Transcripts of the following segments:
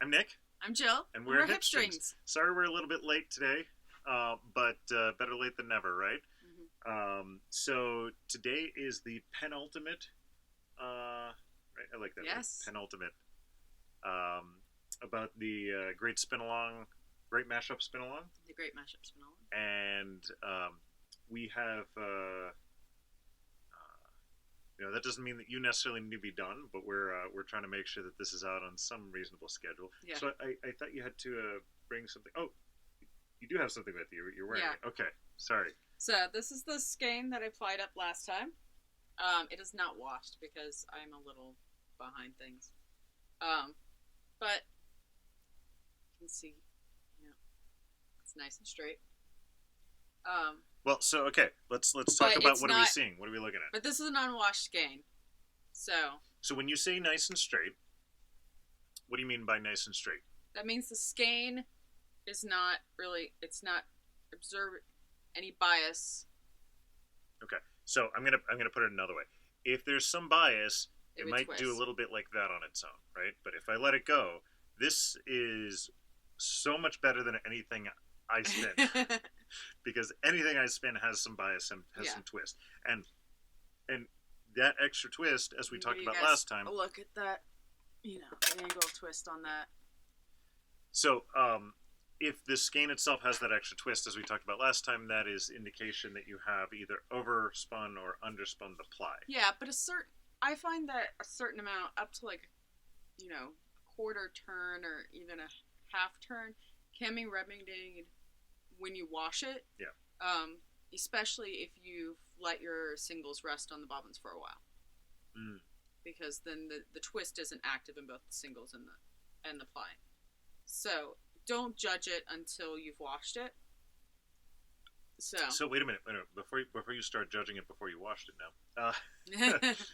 I'm Nick, I'm Jill. and And we're we're HipStrings. HipStrings. Sorry we're a little bit late today, but better late than never, right? Mm-hmm. So today is the penultimate, right? I like that word, Yes. penultimate, um, about the great spin along, great mashup spin along, The Great Mashup Spinal. and we have. That doesn't mean that you necessarily need to be done, but we're trying to make sure that this is out on some reasonable schedule. Yeah. So I thought you had to bring something. Oh, you do have something with you. You're wearing Yeah. it. Okay, sorry. So this is the skein that I applied up last time. It is not washed because I'm a little behind things. But you can see, it's nice and straight. Well, so okay, let's talk But about it's what are we not- seeing? What are we looking at? But this is an unwashed skein. So So when you say nice and straight, what do you mean by nice and straight? that means the skein is not really, it's not observe any bias. Okay, so I'm gonna put it another way. If there's some bias, It it would might twist. do a little bit like that on its own, right? But if I let it go, this is so much better than anything I spin. Because anything I spin has some bias and has some twist, and that extra twist, as we talked about last time. Look at that, angle twist on that. So, if the skein itself has that extra twist, as we talked about last time, that is indication that you have either overspun or underspun the ply. Yeah, but I find that a certain amount, up to like, quarter turn or even a half turn, can be remedied when you wash it. Yeah. Especially if you've let your singles rest on the bobbins for a while. Mm. Because then the twist isn't active in both the singles and the ply. So don't judge it until you've washed it. So wait a minute. Before you start judging it before you washed it now.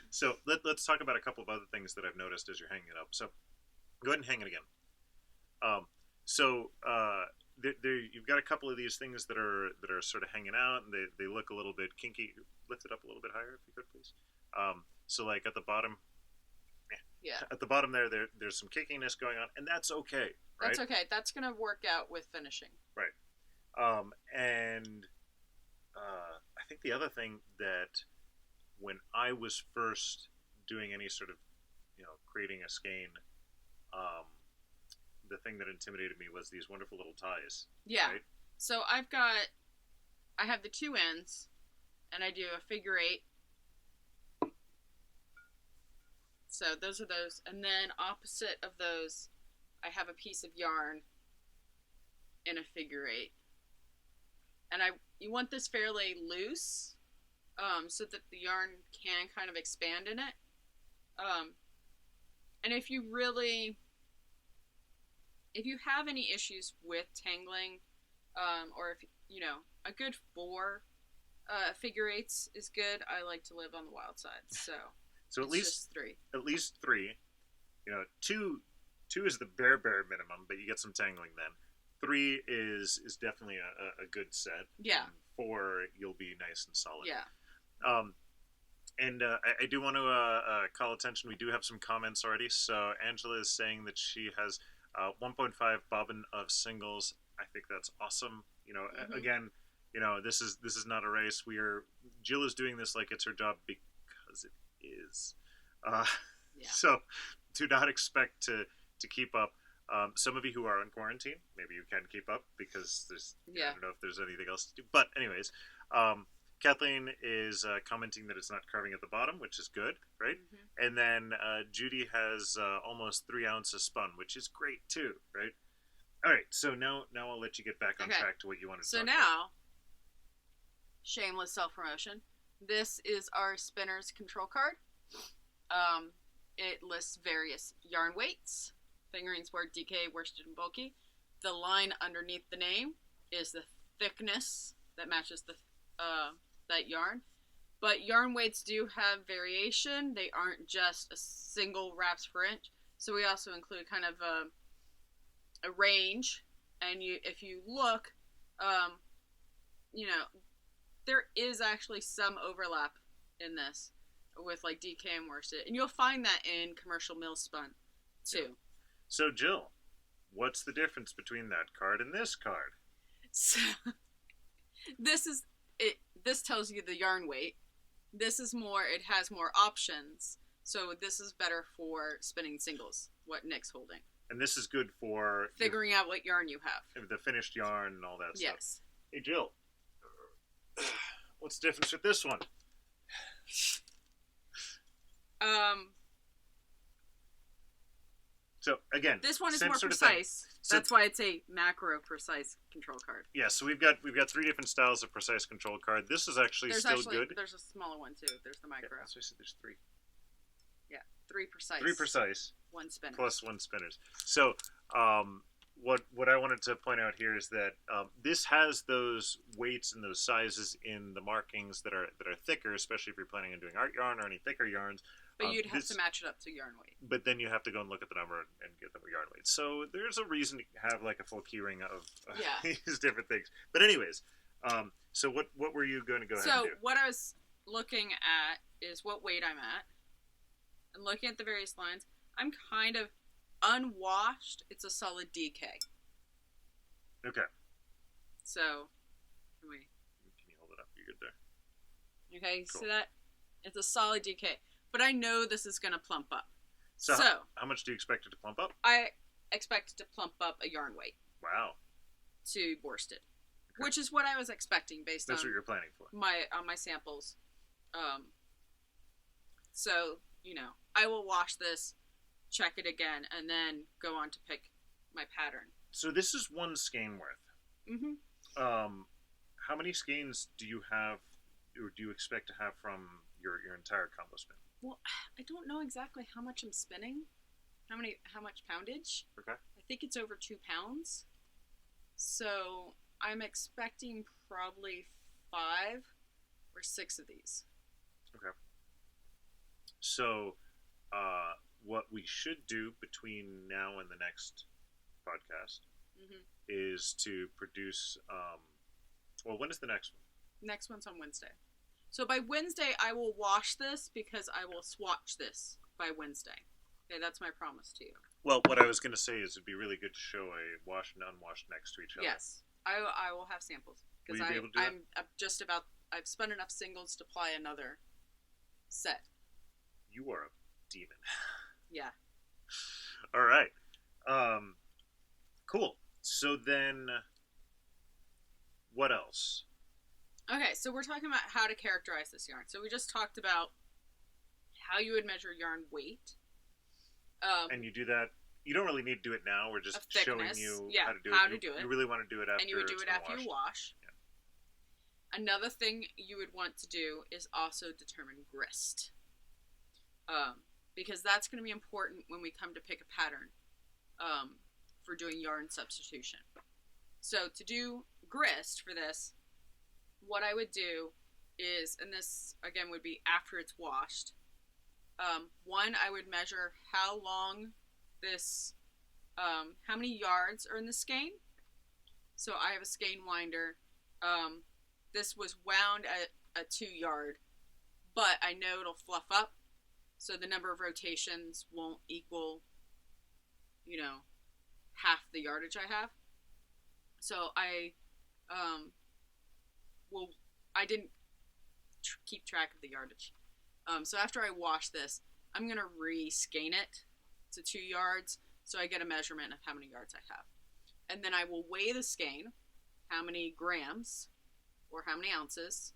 So let's talk about a couple of other things that I've noticed as you're hanging it up. So go ahead and hang it again. You've got a couple of these things that are sort of hanging out, and they look a little bit kinky. Lift it up a little bit higher, if you could, please. So like at the bottom, at the bottom there's some kinkiness going on, and that's okay, right? That's okay. That's gonna work out with finishing. Right. And I think the other thing that when I was first doing any sort of, creating a skein, the thing that intimidated me was these wonderful little ties. Yeah. Right? So I have the two ends, and I do a figure eight. So those are those, and then opposite of those, I have a piece of yarn in a figure eight. And you want this fairly loose, so that the yarn can kind of expand in it. And if you have any issues with tangling, or if a good 4 figure eights is good. I like to live on the wild side, so at least just 3. At least 3. 2 is the bare minimum, but you get some tangling then. 3 is definitely a good set. Yeah. And 4, you'll be nice and solid. Yeah. And I do want to call attention. We do have some comments already. So Angela is saying that she has 1.5 bobbin of singles. I think that's awesome. Mm-hmm. Again, this is not a race. Jill is doing this like it's her job because it is. Yeah. So do not expect to keep up. Some of you who are in quarantine, maybe you can keep up because I don't know if there's anything else to do. But anyways, Kathleen is commenting that it's not carving at the bottom, which is good, right? Mm-hmm. And then Judy has almost 3 ounces spun, which is great too, right? All right, so now I'll let you get back on track to what you wanted to talk about. So now, shameless self-promotion. This is our spinner's control card. It lists various yarn weights, fingering sport, DK, worsted, and bulky. The line underneath the name is the thickness that matches the that yarn. But yarn weights do have variation. They aren't just a single wraps per inch. So we also include kind of a range. And if you look, there is actually some overlap in this with like DK and worsted. And you'll find that in commercial mill spun too. So Jill, What's the difference between that card and this card? So this is it. This tells you the yarn weight. This is more. It has more options. So this is better for spinning singles. What Nick's holding. And this is good for figuring out what yarn you have. The finished yarn and all that stuff. Yes. Hey Jill, what's the difference with this one? So again, this one is more precise. So that's why it's a macro precise control card. Yeah, so we've got 3 different styles of precise control card. This is actually good. There's a smaller one too. There's the micro. Yeah, so I said there's 3. Yeah, 3 precise. 3 precise. 1 spinner. Plus 1 spinners. So what I wanted to point out here is that this has those weights and those sizes in the markings that are thicker, especially if you're planning on doing art yarn or any thicker yarns. But you'd have to match it up to yarn weight. But then you have to go and look at the number and get the yarn weight. So there's a reason to have like a full keyring of these different things. But anyways, so what were you going to go ahead and do? So what I was looking at is what weight I'm at. And looking at the various lines, I'm kind of unwashed. It's a solid DK. Okay. So, can you hold it up? You're good there. Okay, cool. See that? It's a solid DK. But I know this is going to plump up. So how much do you expect it to plump up? I expect it to plump up a yarn weight. Wow. To worsted. Okay. Which is what I was expecting based on... That's what you're planning for. My samples. So, I will wash this, check it again, and then go on to pick my pattern. So this is 1 skein worth. Mm-hmm. How many skeins do you have, or do you expect to have from your entire combo spin? Well, I don't know exactly how much I'm spinning. How much poundage? Okay. I think it's over 2 pounds. So I'm expecting probably 5 or 6 of these. Okay. So, what we should do between now and the next podcast is to produce. When is the next one? Next one's on Wednesday. So by Wednesday, I will wash this because I will swatch this by Wednesday. Okay, that's my promise to you. Well, what I was going to say is it'd be really good to show a washed and unwashed next to each other. Yes, I will have samples. Will you be able to do that? I've spun enough singles to apply another set. You are a demon. Yeah. All right. Cool. So then, what else? Okay, so we're talking about how to characterize this yarn. So we just talked about how you would measure yarn weight. And you do that. You don't really need to do it now. We're just showing you how to do it. You really want to do it after. And you would do it after you wash. Yeah. Another thing you would want to do is also determine grist. Because that's going to be important when we come to pick a pattern for doing yarn substitution. So to do grist for this, what I would do is, and this again would be after it's washed, one, I would measure how long this, how many yards are in the skein. So I have a skein winder. This was wound at a 2 yard, but I know it'll fluff up. So the number of rotations won't equal, half the yardage I have. So I didn't keep track of the yardage. So after I wash this, I'm going to re-skein it to 2 yards so I get a measurement of how many yards I have. And then I will weigh the skein, how many grams or how many ounces,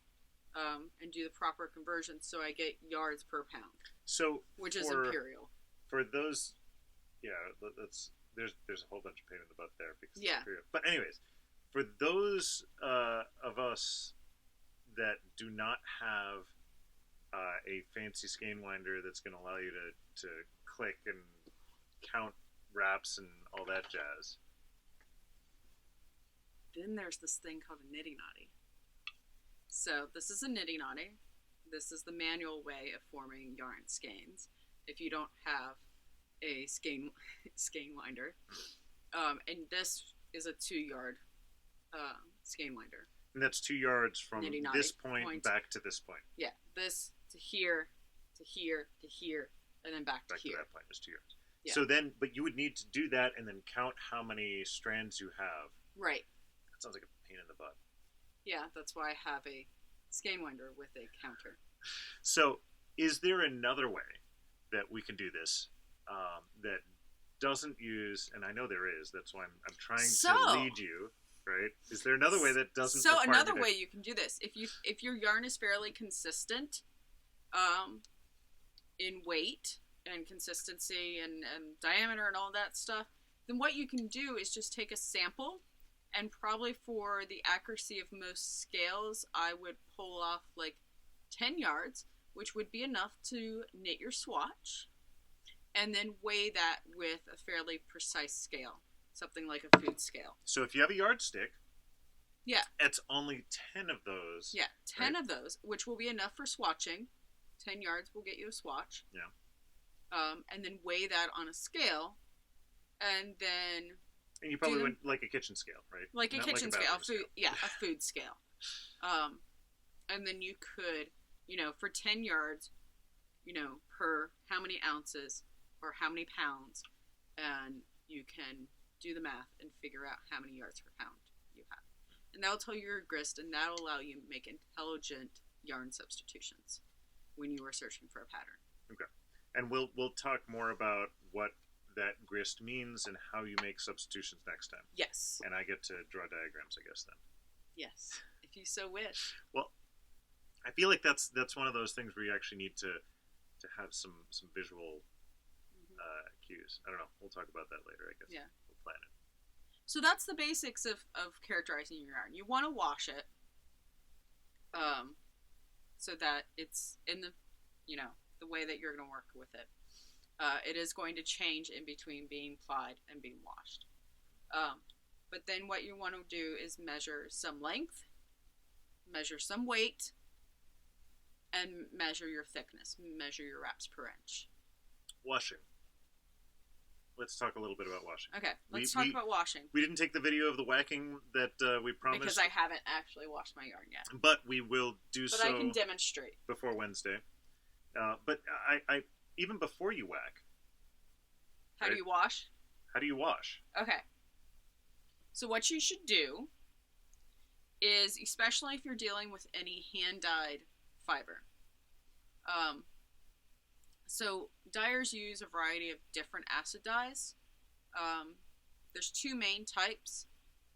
and do the proper conversion so I get yards per pound. So which is imperial. For those, there's a whole bunch of pain in the butt there because it's imperial. But anyways, for those of us that do not have a fancy skein winder that's going to allow you to click and count wraps and all that jazz. Then there's this thing called a nitty notty. So this is a nitty notty. This is the manual way of forming yarn skeins. If you don't have a skein winder, and this is a 2 yard skein winder. And that's 2 yards from this point back to this point. Yeah, this to here, to here, to here, and then back to here. To that point is 2 yards. Yeah. So then, but you would need to do that and then count how many strands you have. Right. That sounds like a pain in the butt. Yeah, that's why I have a skein winder with a counter. So, is there another way that we can do this that doesn't use? And I know there is. That's why I'm trying to lead you. Right? Is there another way that doesn't? So another way you can do this, if your yarn is fairly consistent, in weight and consistency and diameter and all that stuff, then what you can do is just take a sample, and probably for the accuracy of most scales, I would pull off like 10 yards, which would be enough to knit your swatch, and then weigh that with a fairly precise scale, something like a food scale. So if you have a yardstick, yeah, it's only 10 of those. Yeah, 10 of those, which will be enough for swatching. 10 yards will get you a swatch. Yeah. And then weigh that on a scale, and then... And you probably went like a kitchen scale, right? Like a kitchen scale. A food scale. And then you could, for 10 yards, per how many ounces or how many pounds, and you can do the math and figure out how many yards per pound you have. And that'll tell you your grist, and that'll allow you to make intelligent yarn substitutions when you are searching for a pattern. Okay. And we'll talk more about what that grist means and how you make substitutions next time. Yes. And I get to draw diagrams, I guess, then. Yes, if you so wish. Well, I feel like that's one of those things where you actually need to have some visual cues. I don't know. We'll talk about that later, I guess. Yeah. We'll plan it. So that's the basics of characterizing your yarn. You want to wash it, so that it's in the way that you're going to work with it. It is going to change in between being plied and being washed. But then what you want to do is measure some length, measure some weight, and measure your thickness, measure your wraps per inch. Washing. Let's talk a little bit about washing. Okay, let's talk about washing. We didn't take the video of the whacking that we promised. Because I haven't actually washed my yarn yet. But we will do so. But I can demonstrate. Before Wednesday. But I even before you whack. How do you wash? How do you wash? Okay. So what you should do is, especially if you're dealing with any hand-dyed fiber, so dyers use a variety of different acid dyes. There's two main types.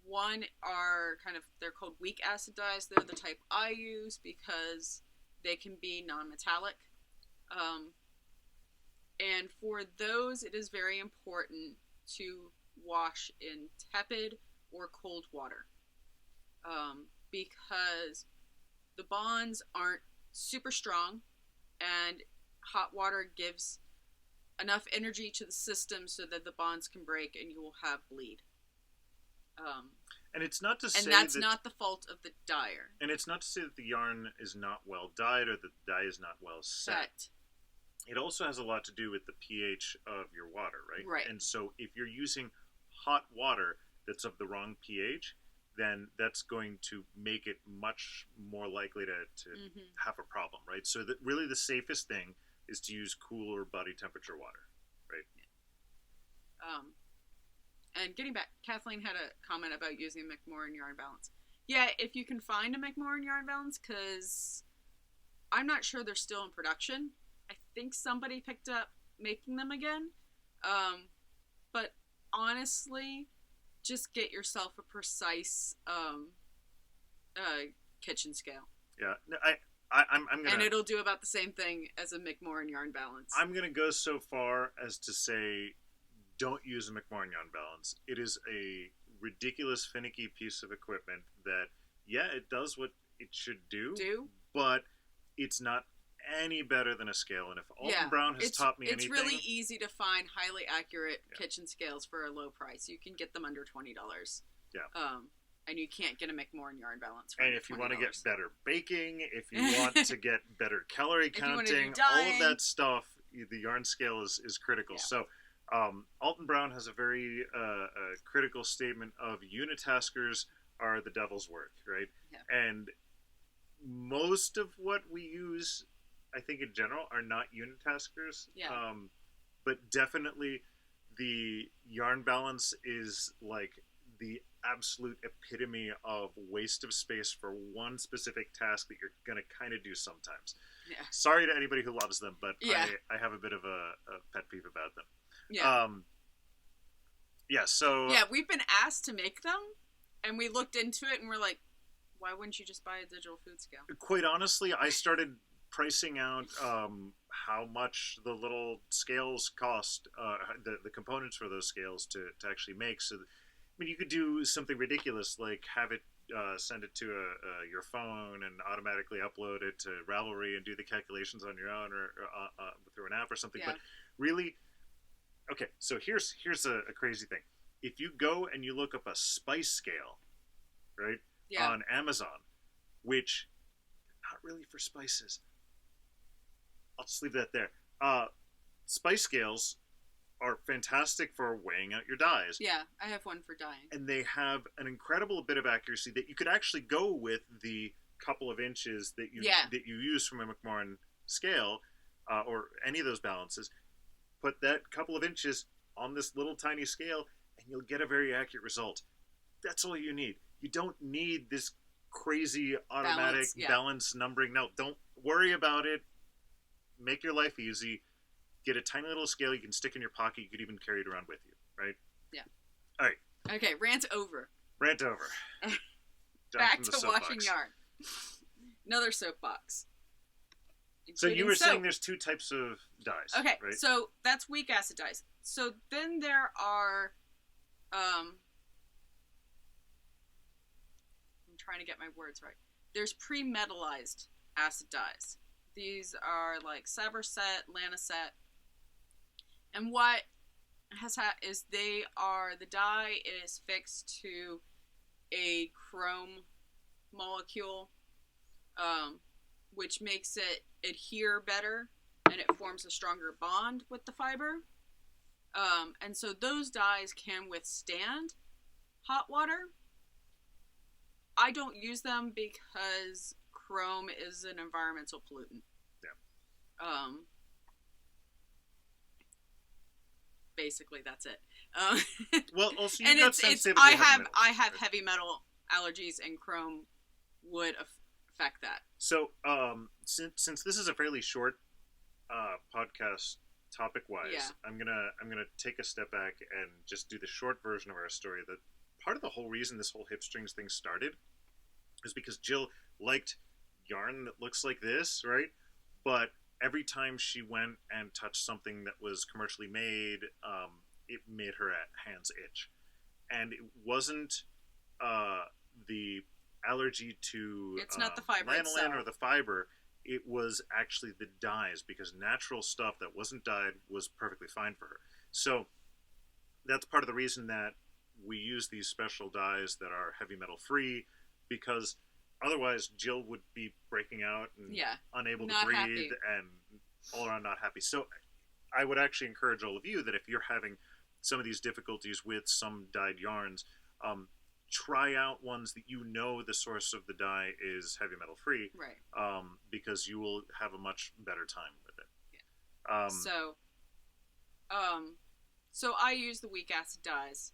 One are they're called weak acid dyes. They're the type I use because they can be non-metallic. And for those, it is very important to wash in tepid or cold water, because the bonds aren't super strong, and hot water gives enough energy to the system so that the bonds can break and you will have bleed. And it's not to say and that's not the fault of the dyer. And it's not to say that the yarn is not well dyed or that the dye is not well set. It also has a lot to do with the pH of your water, right? Right. And so if you're using hot water that's of the wrong pH, then that's going to make it much more likely to have a problem, right? So that really the safest thing is to use cooler body temperature water, right? And getting back, Kathleen had a comment about using McMorran Yarn Balance. Yeah, if you can find a McMorran Yarn Balance, because I'm not sure they're still in production. I think somebody picked up making them again. But honestly, just get yourself a precise kitchen scale. Yeah, I'm gonna. And it'll do about the same thing as a McMorran Yarn Balance. I'm gonna go so far as to say, don't use a McMorran Yarn Balance. It is a ridiculous, finicky piece of equipment that, yeah, it does what it should do, but it's not any better than a scale. And if Alton Brown has taught me anything, it's really easy to find highly accurate kitchen scales for a low price. You can get them under $20. Yeah. And you can't get a McMorran Yarn Balance for And if you want to get better baking, if you want to get better calorie counting, all of that stuff, the yarn scale is critical. Yeah. So Alton Brown has a very critical statement of unitaskers are the devil's work, right? Yeah. And most of what we use, I think in general, are not unitaskers. Yeah. But definitely the yarn balance is like the absolute epitome of waste of space for one specific task that you're going to kind of do sometimes. Yeah. Sorry to anybody who loves them, but yeah. I have a bit of a pet peeve about them. Yeah. Yeah, so... Yeah, we've been asked to make them, and we looked into it, and we're like, why wouldn't you just buy a digital food scale? Quite honestly, I started pricing out how much the little scales cost, the components for those scales to actually make. So, I mean, you could do something ridiculous like have it send it to your phone and automatically upload it to Ravelry and do the calculations on your own or through an app or something. Yeah. But really, okay, so here's a crazy thing. If you go and you look up a spice scale, right, on Amazon, which not really for spices. I'll just leave that there. Spice scales are fantastic for weighing out your dyes. Yeah, I have one for dyeing. And they have an incredible bit of accuracy that you could actually go with the couple of inches that you use from a McMorran scale or any of those balances. Put that couple of inches on this little tiny scale and you'll get a very accurate result. That's all you need. You don't need this crazy automatic balance numbering. No, don't worry about it. Make your life easy. Get a tiny little scale you can stick in your pocket. You could even carry it around with you, right? Yeah. All right. Okay, rant over. Rant over. Back to washing yarn. Another soapbox. So you were saying there's two types of dyes. Okay, right? So that's weak acid dyes. So then there are, I'm trying to get my words right. There's pre-metallized acid dyes. These are like Saberset, Lanicet, and what has is the dye is fixed to a chrome molecule, which makes it adhere better and it forms a stronger bond with the fiber. And so those dyes can withstand hot water. I don't use them because chrome is an environmental pollutant. Yeah. Basically, that's it. Well, also and got sensitivity. I have heavy metal allergies, and chrome would affect that. So, since this is a fairly short podcast topic-wise, I'm gonna take a step back and just do the short version of our story. That part of the whole reason this whole HipStrings thing started is because Jill liked yarn that looks like this, right? But every time she went and touched something that was commercially made, it made her hands itch. And it wasn't the allergy to it's not the fiber lanolin or the fiber. It was actually the dyes, because natural stuff that wasn't dyed was perfectly fine for her. So that's part of the reason that we use these special dyes that are heavy metal free, because otherwise Jill would be breaking out and unable to breathe and all around not happy. So I would actually encourage all of you that if you're having some of these difficulties with some dyed yarns, try out ones that you know the source of the dye is heavy metal free, right? Because you will have a much better time with it. Yeah. So I use the weak acid dyes.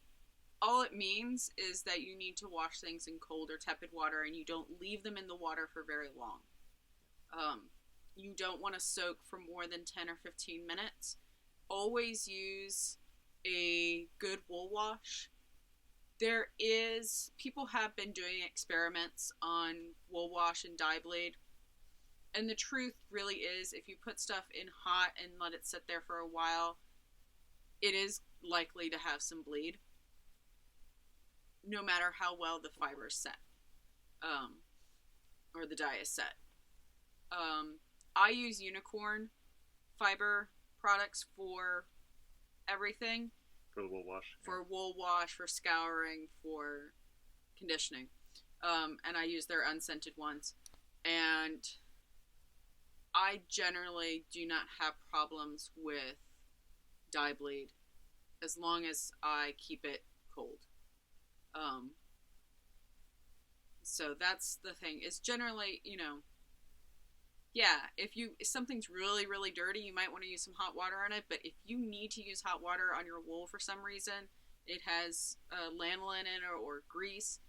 All it means is that you need to wash things in cold or tepid water, and you don't leave them in the water for very long. You don't want to soak for more than 10 or 15 minutes. Always use a good wool wash. People have been doing experiments on wool wash and dye bleed. And the truth really is, if you put stuff in hot and let it sit there for a while, it is likely to have some bleed, no matter how well the fiber is set, or the dye is set. I use unicorn fiber products for everything. For the wool wash? For wool wash, for scouring, for conditioning. And I use their unscented ones. And I generally do not have problems with dye bleed as long as I keep it cold. So that's the thing. It's generally, if something's really, really dirty, you might want to use some hot water on it. But if you need to use hot water on your wool for some reason, it has lanolin in it or grease,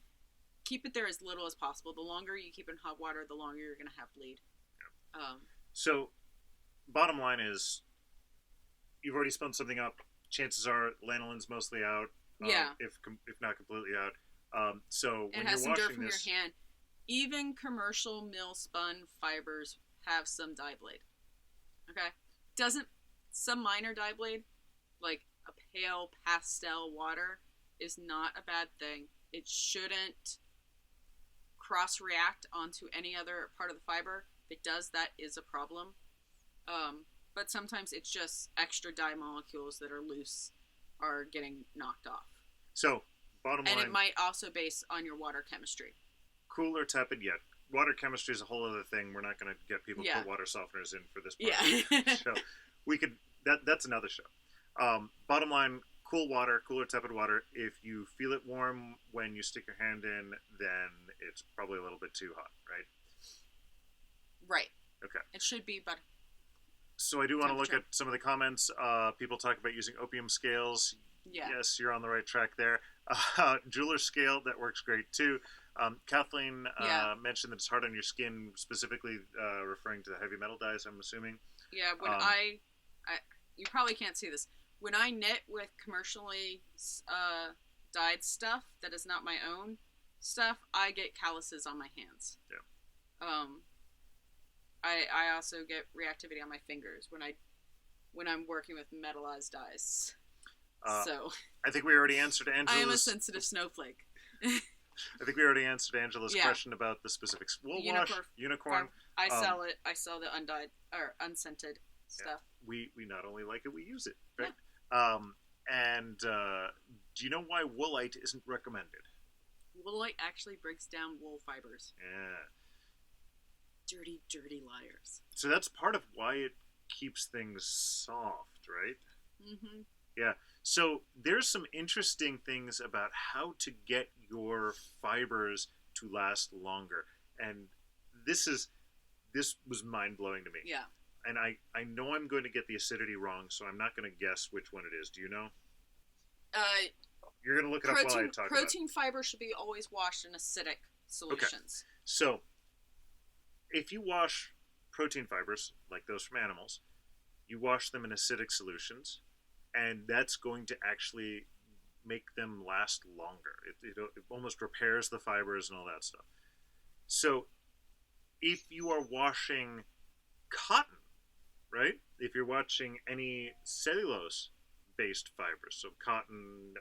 keep it there as little as possible. The longer you keep it in hot water, the longer you're going to have bleed. So, bottom line is, you've already spun something up. Chances are lanolin's mostly out. If not completely out. So when it has you're some dirt washing from this, your hand. Even commercial mill spun fibers have some dye blade. Okay, some minor dye blade, like a pale pastel water, is not a bad thing. It shouldn't cross react onto any other part of the fiber. If it does, that is a problem. But sometimes it's just extra dye molecules that are loose are getting knocked off. So, bottom line... And it might also base on your water chemistry. Cool or tepid, yet. Water chemistry is a whole other thing. We're not going to get people to put water softeners in for this part of the show. We could... That's another show. Bottom line, cool water, cool or tepid water. If you feel it warm when you stick your hand in, then it's probably a little bit too hot, right? Right. Okay. It should be, but... So I do want to look at some of the comments. People talk about using opium scales. Yeah. Yes, you're on the right track there. Jeweler's scale, that works great too. Kathleen mentioned that it's hard on your skin, specifically referring to the heavy metal dyes, I'm assuming. Yeah, when you probably can't see this. When I knit with commercially dyed stuff that is not my own stuff, I get calluses on my hands. Yeah. I also get reactivity on my fingers when I'm working with metallized dyes. So I think we already answered Angela's... I am a sensitive snowflake. I think we already answered Angela's question about the specifics. We'll wash unicorn. I sell it. I sell the undyed or unscented stuff. We not only like it, we use it, right? Yeah. And do you know why woolite isn't recommended? Woolite actually breaks down wool fibers. Yeah. Dirty, dirty liars. So that's part of why it keeps things soft, right? Mm-hmm. Yeah. So there's some interesting things about how to get your fibers to last longer. And this was mind-blowing to me. Yeah. And I know I'm going to get the acidity wrong, so I'm not going to guess which one it is. Do you know? You're going to look it up while I talk about it. Protein fiber should be always washed in acidic solutions. Okay. So if you wash protein fibers, like those from animals, you wash them in acidic solutions, and that's going to actually make them last longer. It almost repairs the fibers and all that stuff. So if you are washing cotton, right? If you're washing any cellulose-based fibers, so cotton,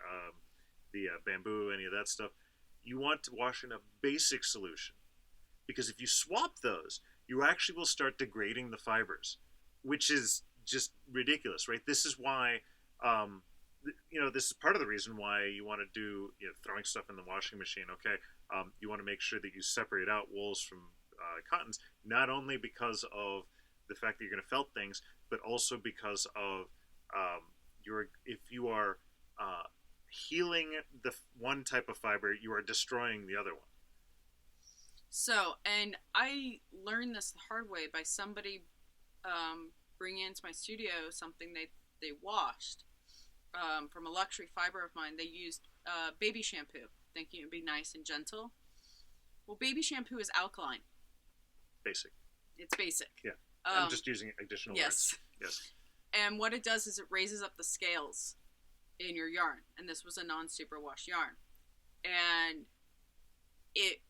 the bamboo, any of that stuff, you want to wash in a basic solution. Because if you swap those, you actually will start degrading the fibers, which is just ridiculous, right? This is why, this is part of the reason why you want to do, throwing stuff in the washing machine, okay? You want to make sure that you separate out wools from cottons, not only because of the fact that you're going to felt things, but also because of if you are healing the one type of fiber, you are destroying the other one. So, and I learned this the hard way by somebody bringing into my studio something they washed from a luxury fiber of mine. They used baby shampoo, thinking it would be nice and gentle. Well, baby shampoo is alkaline. Basic. It's basic. Yeah. I'm just using additional words. Yes. And what it does is it raises up the scales in your yarn. And this was a non-superwash yarn. And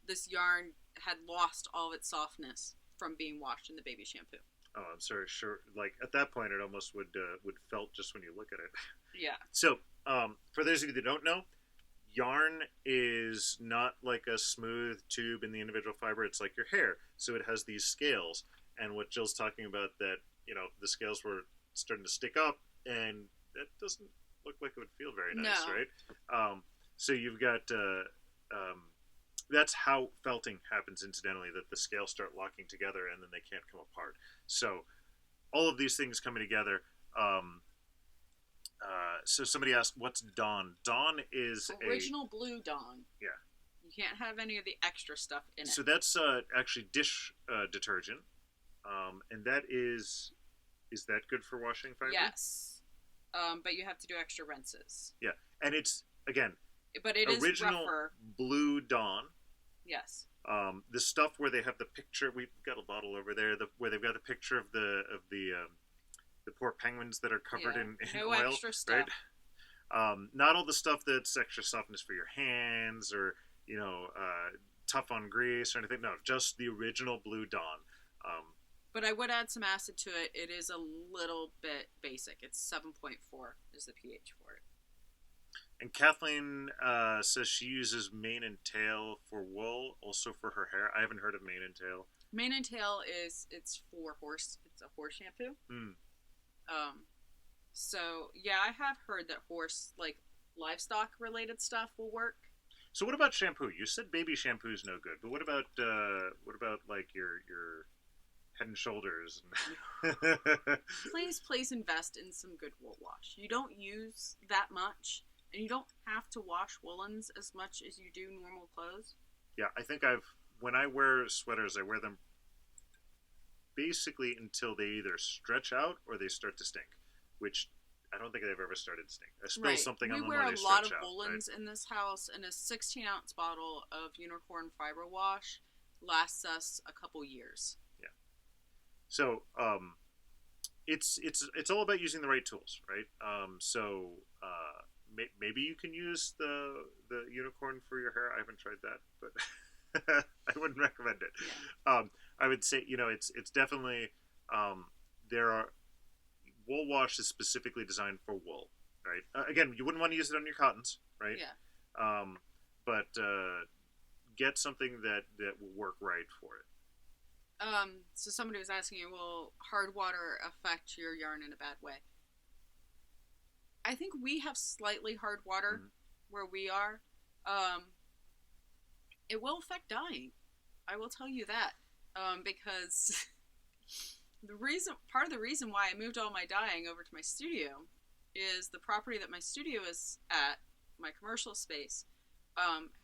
this yarn had lost all of its softness from being washed in the baby shampoo. Oh, I'm sorry. Sure. Like at that point, it almost would felt just when you look at it. Yeah. So, for those of you that don't know, yarn is not like a smooth tube in the individual fiber. It's like your hair. So it has these scales. And what Jill's talking about, that the scales were starting to stick up, and that doesn't look like it would feel very nice, right? So you've got that's how felting happens, incidentally, that the scales start locking together and then they can't come apart. So all of these things coming together. So somebody asked, what's Dawn? Dawn is original blue Dawn. Yeah. You can't have any of the extra stuff in it. So that's actually dish detergent. And that is that good for washing fiber? Yes. But you have to do extra rinses. Yeah, and it's again, but it is original rougher. Blue Dawn. Yes. The stuff where they have the picture, we've got a bottle over there, where they've got the picture of the poor penguins that are covered in no oil, extra stuff. Right? Not all the stuff that's extra softness for your hands or tough on grease or anything. No, just the original Blue Dawn. But I would add some acid to it. It is a little bit basic. It's 7.4 is the pH for it. And Kathleen says she uses mane and tail for wool, also for her hair. I haven't heard of mane and tail. Mane and tail it's for horse. It's a horse shampoo. So yeah, I have heard that horse, like livestock related stuff, will work. So what about shampoo? You said baby shampoo is no good, but what about like your Head and Shoulders? Please invest in some good wool wash. You don't use that much, and you don't have to wash woolens as much as you do normal clothes. Yeah, I think when I wear sweaters, I wear them basically until they either stretch out or they start to stink, which I don't think they've ever started to stink. I spill something on them or they stretch out. We wear a lot of woolens in this house, and a 16-ounce bottle of unicorn fiber wash lasts us a couple years. Yeah. So it's all about using the right tools, right? Maybe you can use the unicorn for your hair. I haven't tried that, but I wouldn't recommend it. Yeah. I would say it's definitely there are wool wash is specifically designed for wool, right? Again, you wouldn't want to use it on your cottons, right? Yeah. But get something that will work right for it. So somebody was asking you, will hard water affect your yarn in a bad way? I think we have slightly hard water where we are. It will affect dyeing. I will tell you that. Because part of the reason why I moved all my dyeing over to my studio is the property that my studio is at, my commercial space,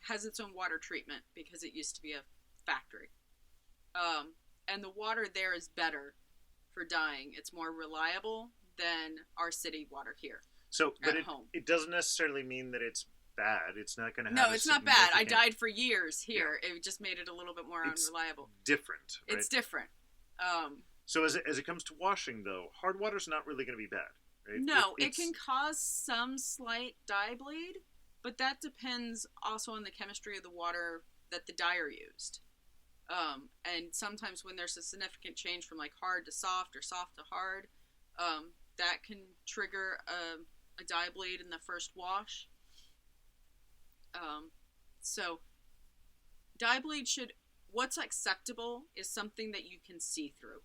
has its own water treatment because it used to be a factory. And the water there is better for dyeing. It's more reliable than our city water here. So, but it doesn't necessarily mean that it's bad. It's not going to have. No, it's not bad. I dyed for years here. Yeah. It just made it a little bit more unreliable. Different. Right? It's different. So as it comes to washing, though, hard water's not really going to be bad. Right? No, it can cause some slight dye bleed, but that depends also on the chemistry of the water that the dyer used. And sometimes when there's a significant change from like hard to soft or soft to hard, that can trigger a dye bleed in the first wash. So dye bleed what's acceptable is something that you can see through.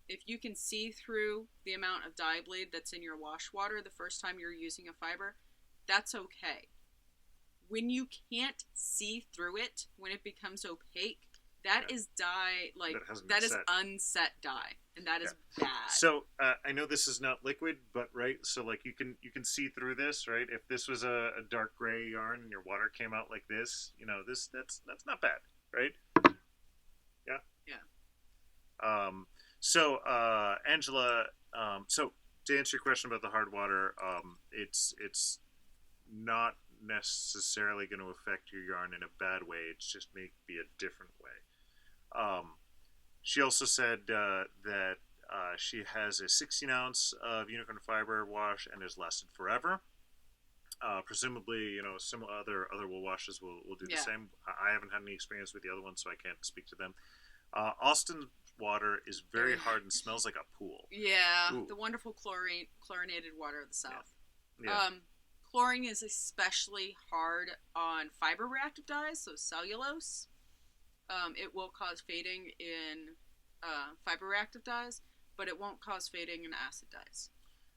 If you can see through the amount of dye bleed that's in your wash water the first time you're using a fiber, that's okay. When you can't see through it, when it becomes opaque, that is dye, like, that is unset dye, and that is bad. So, I know this is not liquid, but, right, so, like, you can see through this, right? If this was a dark gray yarn and your water came out like this, that's not bad, right? Yeah? Yeah. So, Angela, so, to answer your question about the hard water, it's not necessarily going to affect your yarn in a bad way. It's just maybe a different way. She also said that she has a 16-ounce of unicorn fiber wash and has lasted forever. Presumably, some other wool washes will do the same. I haven't had any experience with the other ones, so I can't speak to them. Austin's water is very hard and smells like a pool. Yeah, Ooh. The wonderful chlorinated water of the South. Yeah. Chlorine is especially hard on fiber reactive dyes, so cellulose. It will cause fading in fiber reactive dyes, but it won't cause fading in acid dyes.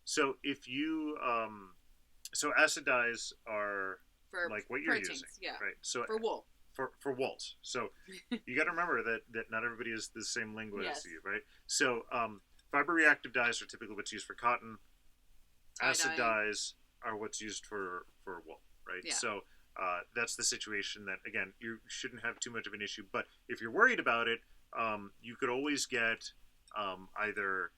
So if you, so acid dyes are for like what you're proteins, using, right? So for wool. For wools. So you got to remember that not everybody is the same lingua as you, right? So fiber reactive dyes are typically what's used for cotton. Acid dyes are what's used for wool, right? Yeah. So that's the situation that, again, you shouldn't have too much of an issue. But if you're worried about it, you could always get either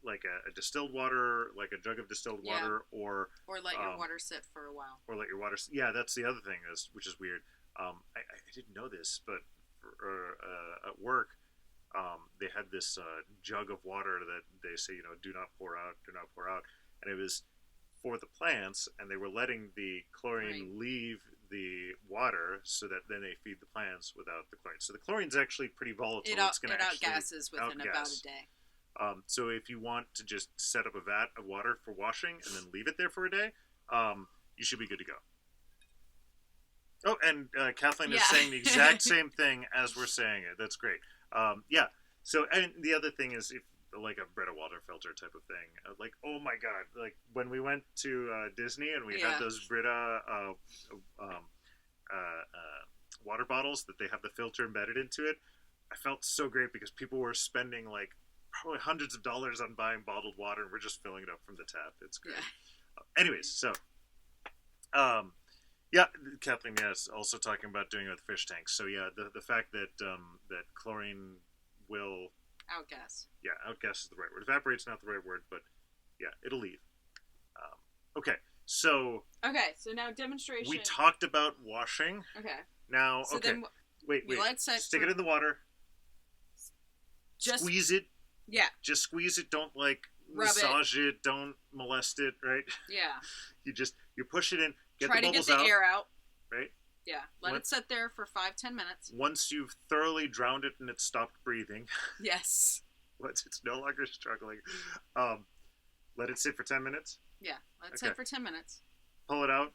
like a distilled water, like a jug of distilled water, or let your water sit for a while. Or let your water. Yeah, that's the other thing, which is weird. I didn't know this, but at work, they had this jug of water that they say, do not pour out, and it was for the plants, and they were letting the chlorine leave the water so that then they feed the plants without the chlorine. So the chlorine's actually pretty volatile. It's going to outgasses within about a day. So if you want to just set up a vat of water for washing and then leave it there for a day, you should be good to go. Oh, and Kathleen is saying the exact same thing as we're saying it. That's great. Yeah. So, and the other thing is, if like a Brita water filter type of thing, like, oh my God, like when we went to Disney and we had those Brita water bottles that they have the filter embedded into it, I felt so great because people were spending like probably hundreds of dollars on buying bottled water, and we're just filling it up from the tap. It's great. Anyways, so Kathleen, yes, also talking about doing it with fish tanks. So yeah, the fact that that chlorine will outgas. Yeah, outgas is the right word. Evaporate's not the right word, but yeah, it'll leave. Okay, so now demonstration. We talked about washing. Okay. Now, so then wait. Stick it in the wawater. Just squeeze it. Yeah. Just squeeze it. Don't massage it. Don't molest it. Right. Yeah. You push it in. Try to get the air out. Right. Yeah. Let it sit there for 5-10 minutes. Once you've thoroughly drowned it and it's stopped breathing. Yes. Once it's no longer struggling, let it sit for 10 minutes. Yeah. Let it sit for 10 minutes. Pull it out.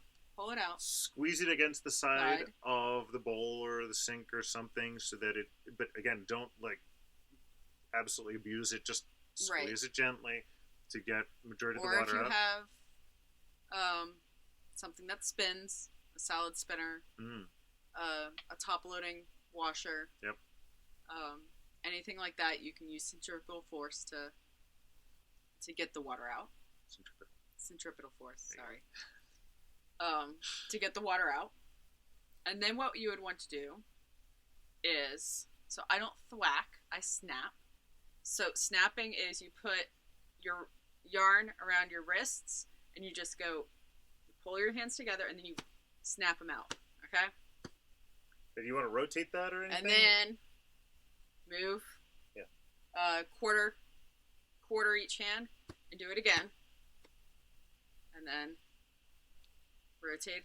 Squeeze it against the side of the bowl or the sink or something so that it. But again, don't absolutely abuse it. Just squeeze it gently to get majority of the water out. Or if you have something that spins, a salad spinner, a top loading washer. Yep. Anything like that, you can use centrifugal force to get the water out. Centripetal force. Sorry. To get the water out, and then what you would want to do is, so I don't thwack, I snap. So snapping is you put your yarn around your wrists and you just go, you pull your hands together and then you snap them out. Okay. Do you want to rotate that or anything? And then move. Yeah. Quarter each hand and do it again. And then rotate,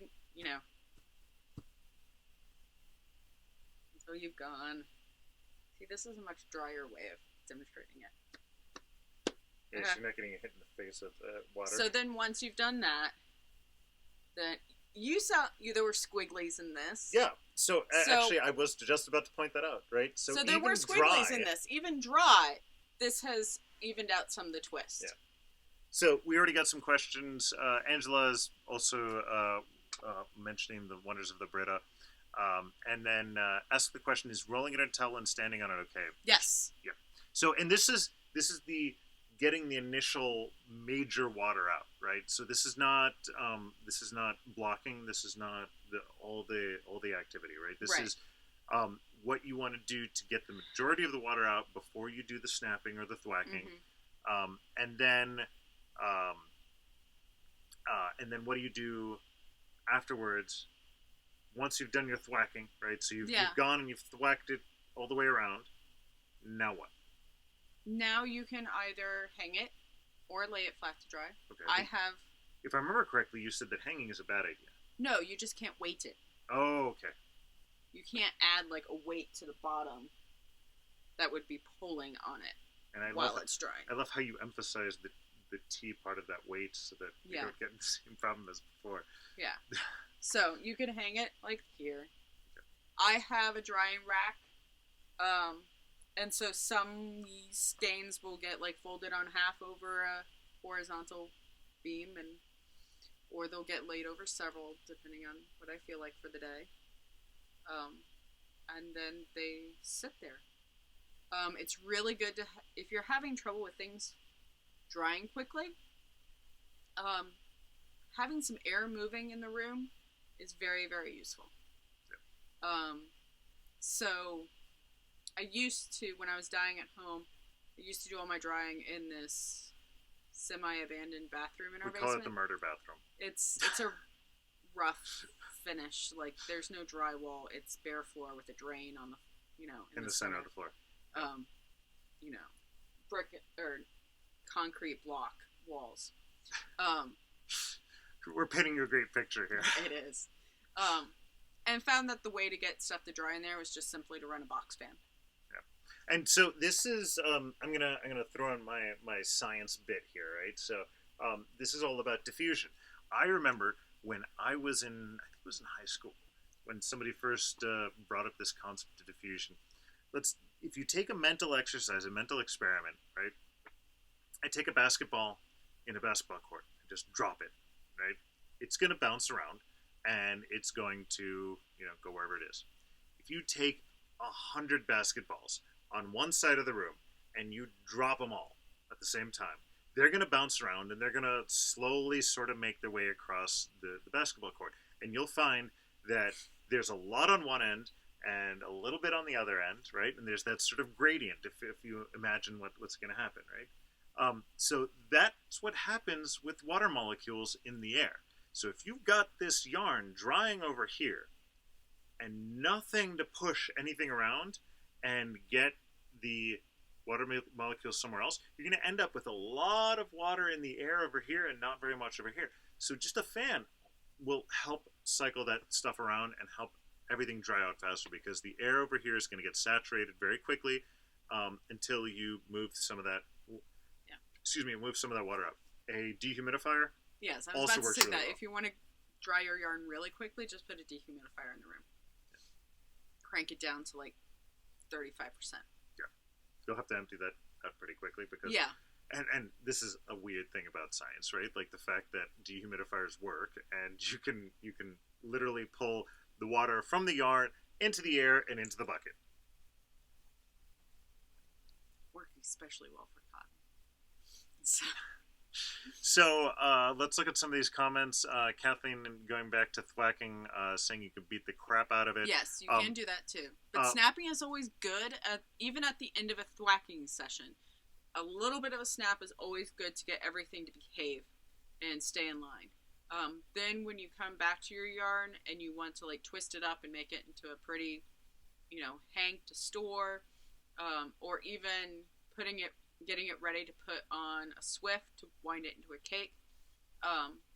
until you've gone. See, this is a much drier way of demonstrating it. Yeah, okay. So you're not getting a hit in the face with water. So then once you've done that, then you saw there were squigglies in this. Yeah. So actually, I was just about to point that out, right? So there were squigglies in this. Even dry, this has evened out some of the twist. Yeah. So we already got some questions. Angela is also mentioning the wonders of the Brita. And then ask the question, is rolling it until and standing on it okay? Yes. Yeah. So, and this is the getting the initial major water out, right? So this is not blocking. This is not all the activity, right? This is what you want to do to get the majority of the water out before you do the snapping or the thwacking. Mm-hmm. And then what do you do afterwards once you've done your thwacking, right? So you've gone and you've thwacked it all the way around. Now what? Now you can either hang it or lay it flat to dry. Okay. If I remember correctly, you said that hanging is a bad idea. No, you just can't weight it. Oh, okay. You can't add a weight to the bottom that would be pulling on it while it's drying. I love how you emphasize the T part of that weight so that you don't get the same problem as before. Yeah. So you can hang it here. Okay. I have a drying rack. And so some stains will get folded on half over a horizontal beam, or they'll get laid over several, depending on what I feel like for the day. And then they sit there. It's really good if you're having trouble with things drying quickly, having some air moving in the room is very, very useful. So I used to, when I was dyeing at home, I used to do all my drying in this semi-abandoned bathroom in our basement. We call it the murder bathroom. It's a rough finish. Like, there's no drywall. It's bare floor with a drain on the, in the center of the floor. Brick or concrete block walls. We're painting you a great picture here. It is. And found that the way to get stuff to dry in there was just simply to run a box fan. Yeah. And so this is I'm gonna throw in my science bit here, right? So this is all about diffusion. I remember when I was in high school when somebody first brought up this concept of diffusion. If you take a mental exercise, a mental experiment, right? I take a basketball in a basketball court and just drop it, right? It's going to bounce around and it's going to, go wherever it is. If you take 100 basketballs on one side of the room and you drop them all at the same time, they're going to bounce around and they're going to slowly sort of make their way across the basketball court. And you'll find that there's a lot on one end and a little bit on the other end, right? And there's that sort of gradient if you imagine what's going to happen, right? So that's what happens with water molecules in the air. So if you've got this yarn drying over here and nothing to push anything around and get the water molecules somewhere else, you're going to end up with a lot of water in the air over here and not very much over here. So just a fan will help cycle that stuff around and help everything dry out faster, because the air over here is going to get saturated very quickly until you move some of that. Yeah. Move some of that water out. A dehumidifier. Yes, I was about to say that. Well. If you want to dry your yarn really quickly, just put a dehumidifier in the room. Yeah. Crank it down to like 35%. Yeah, you'll have to empty that out pretty quickly because. Yeah. And this is a weird thing about science, right? Like the fact that dehumidifiers work, and you can literally pull the water from the yarn into the air and into the bucket. Work especially well for cotton. So let's look at some of these comments. Kathleen, going back to thwacking, saying you can beat the crap out of it. Yes, you can do that too. But snapping is always good, even at the end of a thwacking session. A little bit of a snap is always good to get everything to behave and stay in line. Then when you come back to your yarn and you want to like twist it up and make it into a pretty, hank to store, or even getting it ready to put on a swift to wind it into a cake.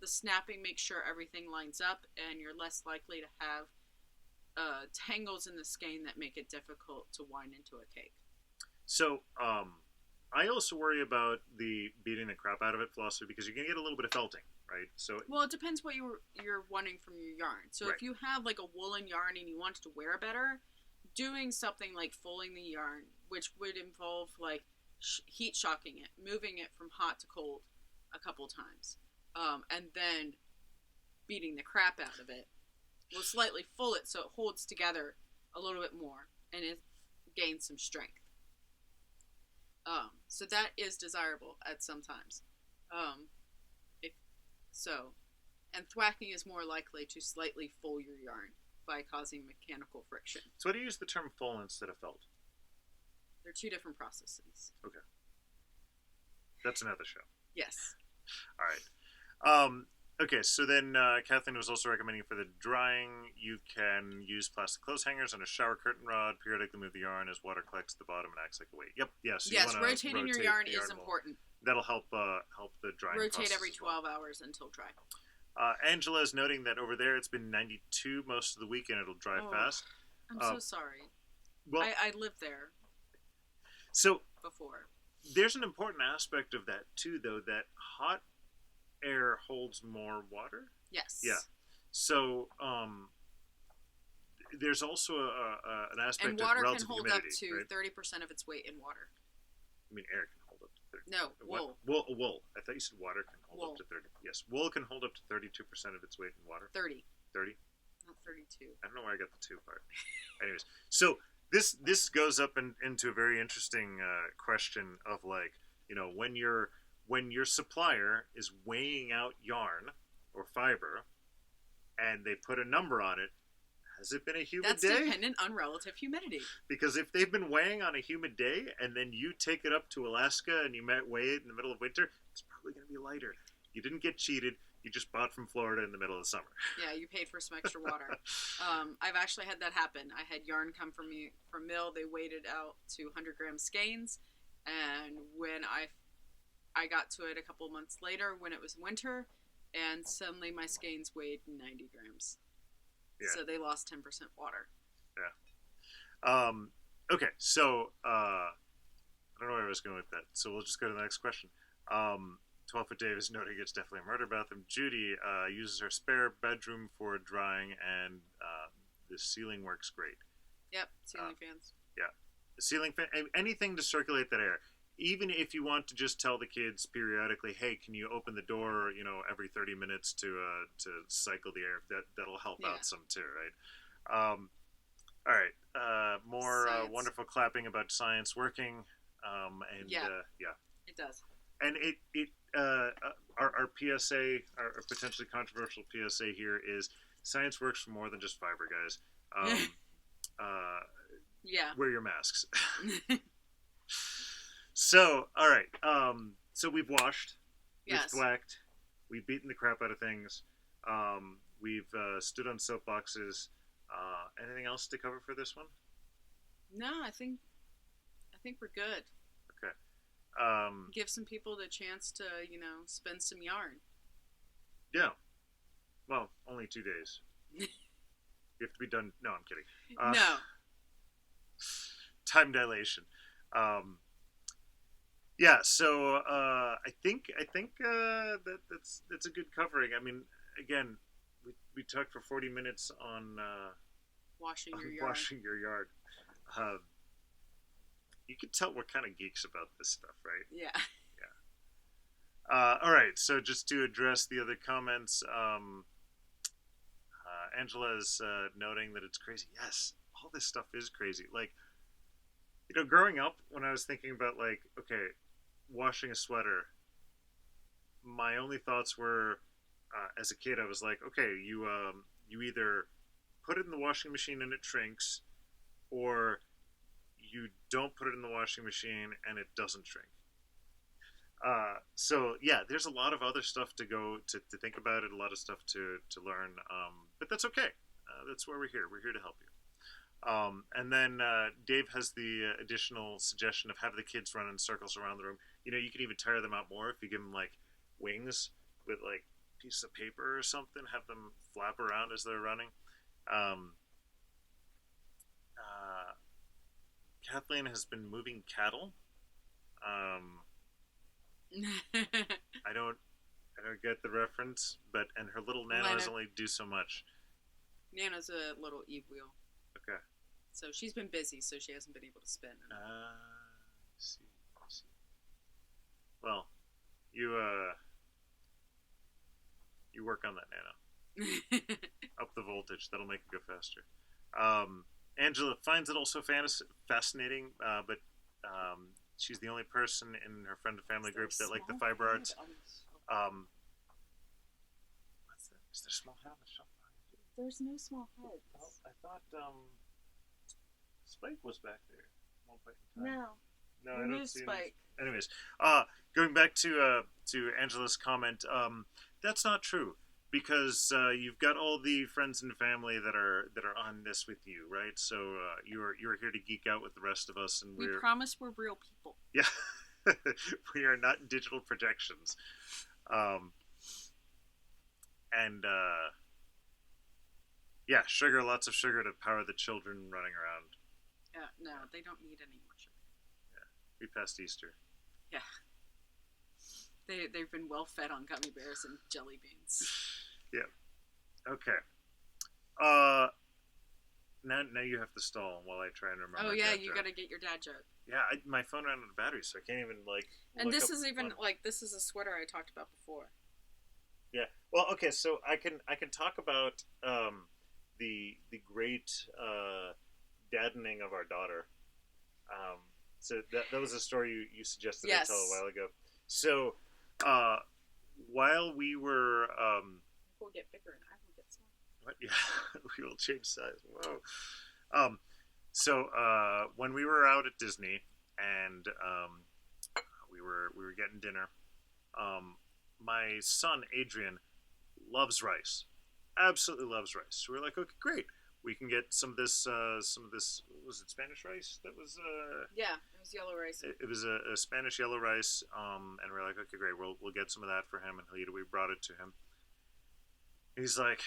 The snapping makes sure everything lines up and you're less likely to have tangles in the skein that make it difficult to wind into a cake. So, I also worry about the beating the crap out of it philosophy because you're going to get a little bit of felting, right? So, well, it depends what you're wanting from your yarn. So right. If you have like a woolen yarn and you want it to wear better, doing something like fulling the yarn, which would involve like heat shocking it, moving it from hot to cold a couple times, and then beating the crap out of it, will slightly full it so it holds together a little bit more and it gains some strength. So that is desirable at some times. And thwacking is more likely to slightly full your yarn by causing mechanical friction. So why do you use the term full instead of felt? They're two different processes. Okay. That's another show. Yes. All right. Okay, so then Kathleen was also recommending for the drying, you can use plastic clothes hangers on a shower curtain rod, periodically move the yarn as water collects at the bottom and acts like a weight. Yep, yes. Yeah, so rotating your yarn is important. That'll help the drying process. Rotate every 12 hours until dry. Angela is noting that over there it's been 92 most of the week and it'll dry fast. I'm so sorry. Well, I lived there. So before. There's an important aspect of that too, though, that hot air holds more water. Yes. Yeah. So there's also an aspect and water of relative can hold humidity, up to 30% of its weight in water. I mean, air can hold up to 30. No, wool. Wool. I thought you said water can hold up to 30. Yes, wool can hold up to 32% of its weight in water. 30. 30. Not 32. I don't know where I got the 2 part. Anyways, so this goes up into a very interesting question of like, when your supplier is weighing out yarn or fiber and they put a number on it, has it been a humid That's day? That's dependent on relative humidity. Because if they've been weighing on a humid day, and then you take it up to Alaska and you weigh it in the middle of winter, it's probably going to be lighter. You didn't get cheated. You just bought from Florida in the middle of summer. Yeah, you paid for some extra water. I've actually had that happen. I had yarn come from me from mill. They weighed it out to 100-gram skeins, and when I got to it a couple months later when it was winter, and suddenly my skeins weighed 90 grams. Yeah. So they lost 10% water. Yeah. Okay, so I don't know where I was going with that. So we'll just go to the next question. 12-foot Dave is noting it's definitely a murder bathroom. Judy uses her spare bedroom for drying, and the ceiling works great. Yep, ceiling fans. Yeah, the ceiling fan, anything to circulate that air. Even if you want to just tell the kids periodically, hey, can you open the door, every 30 minutes to cycle the air? That'll help out some too, right? All right, more wonderful clapping about science working, and yeah, it does. And our PSA, our potentially controversial PSA here is science works for more than just fiber, guys. Yeah. Wear your masks. So, all right. So we've washed, we've thwacked, we've beaten the crap out of things. We've stood on soapboxes. Anything else to cover for this one? No, I think we're good. Okay. Give some people the chance to, spin some yarn. Yeah. Well, only 2 days. You have to be done. No, I'm kidding. No. Time dilation. Yeah. So I think that's a good covering. I mean, again, we talked for 40 minutes on washing your yard. You can tell we're kind of geeks about this stuff, right? Yeah. Yeah. All right. So just to address the other comments, Angela is noting that it's crazy. Yes, all this stuff is crazy. Like, growing up, when I was thinking about, like, okay, washing a sweater, my only thoughts were, as a kid, I was like, okay, you either put it in the washing machine and it shrinks, or you don't put it in the washing machine and it doesn't shrink. So yeah, there's a lot of other stuff to think about it, a lot of stuff to learn, but that's okay. That's why we're here. We're here to help you. And then Dave has the additional suggestion of have the kids run in circles around the room. You can even tire them out more if you give them like wings with like pieces of paper or something, have them flap around as they're running. Kathleen has been moving cattle. I don't get the reference, and her little nanos only do so much. Nana's a little Eve wheel. Okay. So she's been busy, so she hasn't been able to spin. I see. Well, you work on that nano. Up the voltage. That'll make it go faster. Angela finds it also fascinating, but she's the only person in her friend and family group that like the fiber arts. What's that? Is there a small head on the shelf? There's no small heads. Oh, I thought Spike was back there. One point in time. No, I don't see Spike. Anyways, going back to Angela's comment, that's not true. Because you've got all the friends and family that are on this with you, right? So you're here to geek out with the rest of us, and we promise we're real people. Yeah, we are not digital projections, and yeah, sugar, lots of sugar to power the children running around. Yeah, no, they don't need any more sugar. Yeah, we passed Easter. Yeah. They've been well fed on gummy bears and jelly beans. Yeah. Okay. Now you have to stall while I try and remember. Oh yeah, you got to get your dad joke. Yeah, my phone ran out of battery, so I can't even like. And this is even this is a sweater I talked about before. Yeah. Well, okay, so I can talk about the great daddening of our daughter. So that was a story you suggested I tell a while ago. So. While we were we'll get bigger and I will get smaller. What? Yeah, we will change size. Whoa. So when we were out at Disney and we were getting dinner, my son Adrian loves rice, absolutely loves rice. So we're like, okay, great. We can get some of this. Was it Spanish rice? That was. Yeah, it was yellow rice. It was a Spanish yellow rice. And we're like, okay, great. We'll get some of that for him, and he'll eat it. We brought it to him. He's like,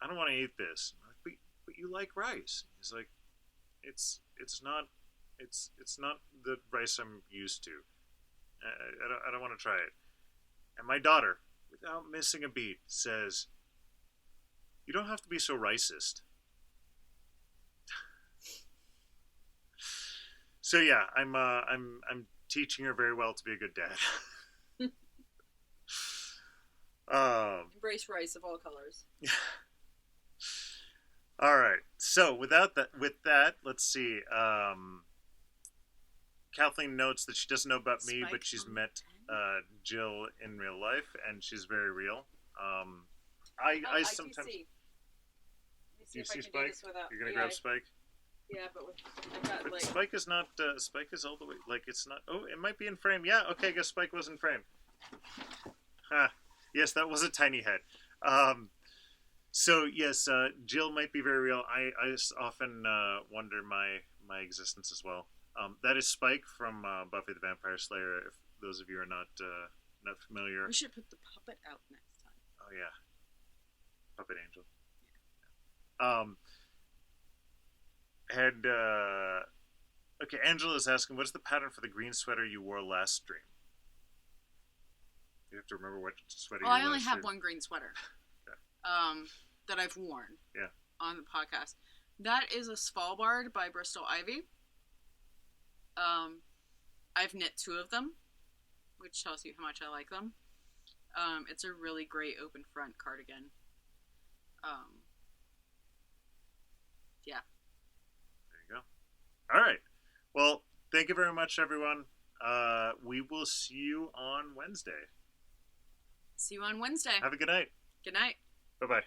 I don't want to eat this. I'm like, but you like rice. He's like, it's not the rice I'm used to. I don't want to try it. And my daughter, without missing a beat, says, "You don't have to be so racist." So yeah, I'm teaching her very well to be a good dad. Embrace rice of all colors. All right. So with that, let's see. Kathleen notes that she doesn't know about me, but she's met Jill in real life, and she's very real. I sometimes. Do see. Do you see Spike? You're gonna grab Spike. Yeah, but I got Spike is not. Spike is all the way. Like it's not. Oh, it might be in frame. Yeah. Okay. I guess Spike was in frame. Yes, that was a tiny head. So yes, Jill might be very real. I often wonder my existence as well. That is Spike from Buffy the Vampire Slayer. If those of you are not familiar, we should put the puppet out next time. Oh yeah, Puppet Angel. Okay, Angela is asking, what's the pattern for the green sweater you wore last stream? You have to remember what sweater you wore last stream. I only have one green sweater. Okay. That I've worn. Yeah. On the podcast. That is a Svalbard by Bristol Ivy. I've knit 2 of them, which tells you how much I like them. It's a really great open front cardigan. Yeah. There you go. All right. Well, thank you very much, everyone. We will see you on Wednesday. See you on Wednesday. Have a good night. Good night. Bye-bye.